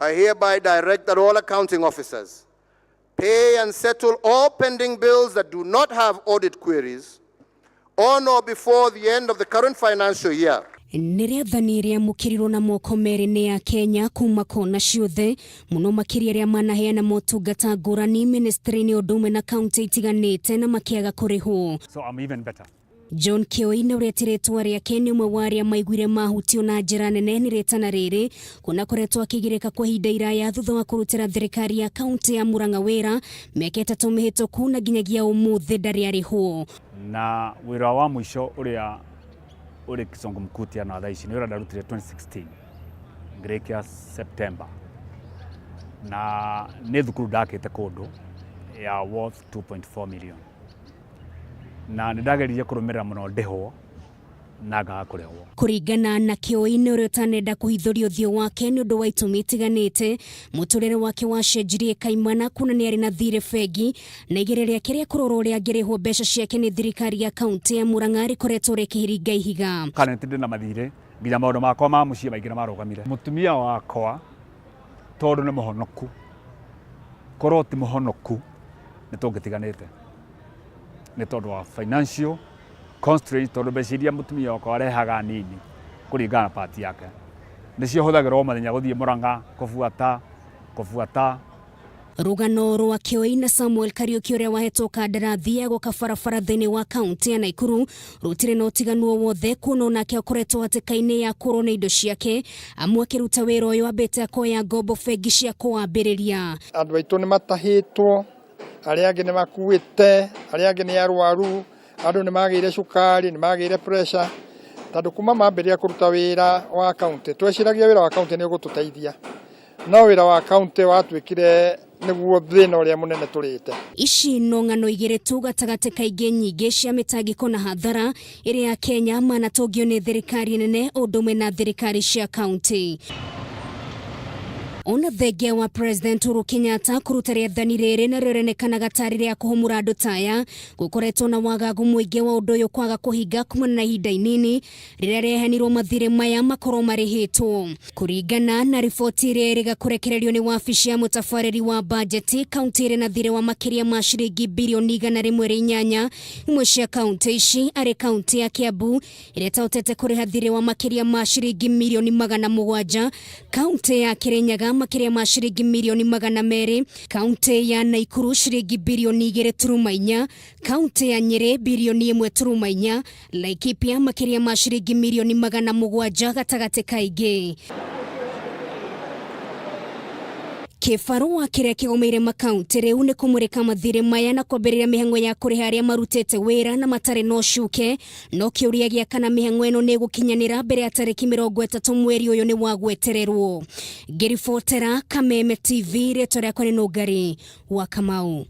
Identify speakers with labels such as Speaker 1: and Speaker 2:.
Speaker 1: I hereby direct that all accounting officers pay and settle all pending bills that do not have audit queries on or before the end of the current financial year.
Speaker 2: Nĩrĩathani rĩa mũkĩrirwo na moko merĩ nĩ ya Kenya kuma kona ciothe mũno makĩria rĩa manaheana motungata ngũrani ministry-inĩ ũndũ ũmwe na kaunti itiganĩte na makĩaga kũrĩhwo.
Speaker 3: So I'm even better.
Speaker 2: John Kioi na ũretiretwo rĩake nĩ ũmwe wa arĩa maiguire mahutio na njĩra nene nĩ rĩtana rĩrĩ kuna koretwo akĩgirĩka kwa ihinda iraya thutha wa kũrutĩra thirikari ya kaunti ya Murang'a wĩra mĩaka 3 mĩhĩtũku na nginyagia ũmũthĩ ndarĩ arĩhwo.
Speaker 3: Na wĩra wa mũico ũrĩa uri Kisongo Mkutia na thaici ni ura ndarutire 2016 ngĩrĩkia September na nĩ thukuru ndakĩte kũndũ ya worth 2.4 million na nĩndageririe kũrũmĩrĩra mũno ndĩhwo na ngaga kũrĩhwo.
Speaker 2: Kũringana na Kioi nĩ ũrĩa ũtanenda kũhithũria ũthiũ wake nĩ ũndũ wa itũmi itiganĩte mũtũrĩre wake wacenjirie kaimana kuna nĩ arĩ na thirĩ bengi na igĩrĩ rĩake rĩa kũrora ũrĩa angĩrĩhwo mbeca ciake nĩ thirikari ya kaunti ya Murang'a rĩkoretwo rĩkĩhiringa ihiga.
Speaker 3: Kana nĩ na mathirĩ nginya maũndũ makwa ma mũciĩ maingĩ nĩ marũgamire. Mũtumia wakwa tondũ nĩ mũhonoku korwo ti mũhonoku nĩ tũngĩtiganĩte nĩ tondũ wa financial constraint tondũ mbeca iria mũtumia wakwa arehaga nini kũringana na pati yake nĩcio hũthagĩrwo mathenya gũthiĩ Murang'a kũbuata.
Speaker 2: Rũgano rwa Kioi na Samuel Kariuki ũrĩa wahetwo kandarathi ya gwaka barabara thĩinĩ wa kaunti ya Naikuru rũtirĩ na ũtiganu o wothe kuona onake akoretwo hatĩka-inĩ ya kũrwo nĩ indo ciake amwe akĩruta wĩra ũyũ ambĩte akoya ngombo bengi cia kũwambĩrĩria.
Speaker 4: Andũ aitũ nĩ matahĩtwo, arĩa angĩ nĩ makuĩte, arĩa angĩ nĩ arwaru, andũ nĩ magĩire cukari, nĩ magĩire pressure. Tondũ kuma mambĩrĩria kũruta wĩra wa kaunti tweciragia wĩra wa kaunti nĩ ũgũtũteithia no wĩra wa kaunti watuĩkire nĩguo thĩna ũrĩa mũnene tũrĩte.
Speaker 2: Ici no ng'ano igĩrĩ tu gatagatĩ kaingĩ nyingĩ cia mĩtangĩko na hathara ĩrĩa Kenya manatũngio nĩ thirikari nene ũndũ ũmwe na thirikari cia kaunti. Ona thengia wa President Uhuru Kenyatta kũruta rĩathani rĩrĩ na rĩonekanaga tarĩ rĩa kũhũmũra andũ taya gũkoretwo na wagagu mũingĩ wa ũndũ ũyũ kwaga kũhinga kumana na ihinda inini rĩrĩa rĩaheanirwo mathirĩ maya makorwo marĩhĩtwo. Kũringana na riboti ĩrĩa ĩrĩga kũrekererio nĩ wabici ya mũtabarĩri wa bajeti, kaunti ĩrĩ na thirĩ wa makĩria ma ciringi birioni 108. Imwe cia kaunti ici arĩ kaunti ya Kiambu ĩrĩa ĩtahotete kũrĩha thirĩ wa makĩria ma ciringi milioni 700, kaunti ya Kirinyaga makĩria ma ciringi milioni 200, kaunti ya Naikuru ciringi birioni 2.4, kaunti ya Nyeri birioni 1.4, Laikipia makĩria ma ciringi milioni 700 gatagatĩ kaingĩ. Kĩbarũa kĩrĩa kĩgomeire makaunti rĩu nĩ kũmũrĩka mathirĩ maya na kwambĩrĩria mĩhang'o ya kũrĩha arĩa marutĩte wĩra na matarĩ no cuke, no kĩũria gĩa kana mĩhang'o ĩno nĩ gũkinyanĩra mbere ya tarĩki 30 mweri ũyũ nĩ wagwetererwo. Ngĩribotera Kameme TV, rĩtwa rĩakwa nĩ Nũngari wa Kamau.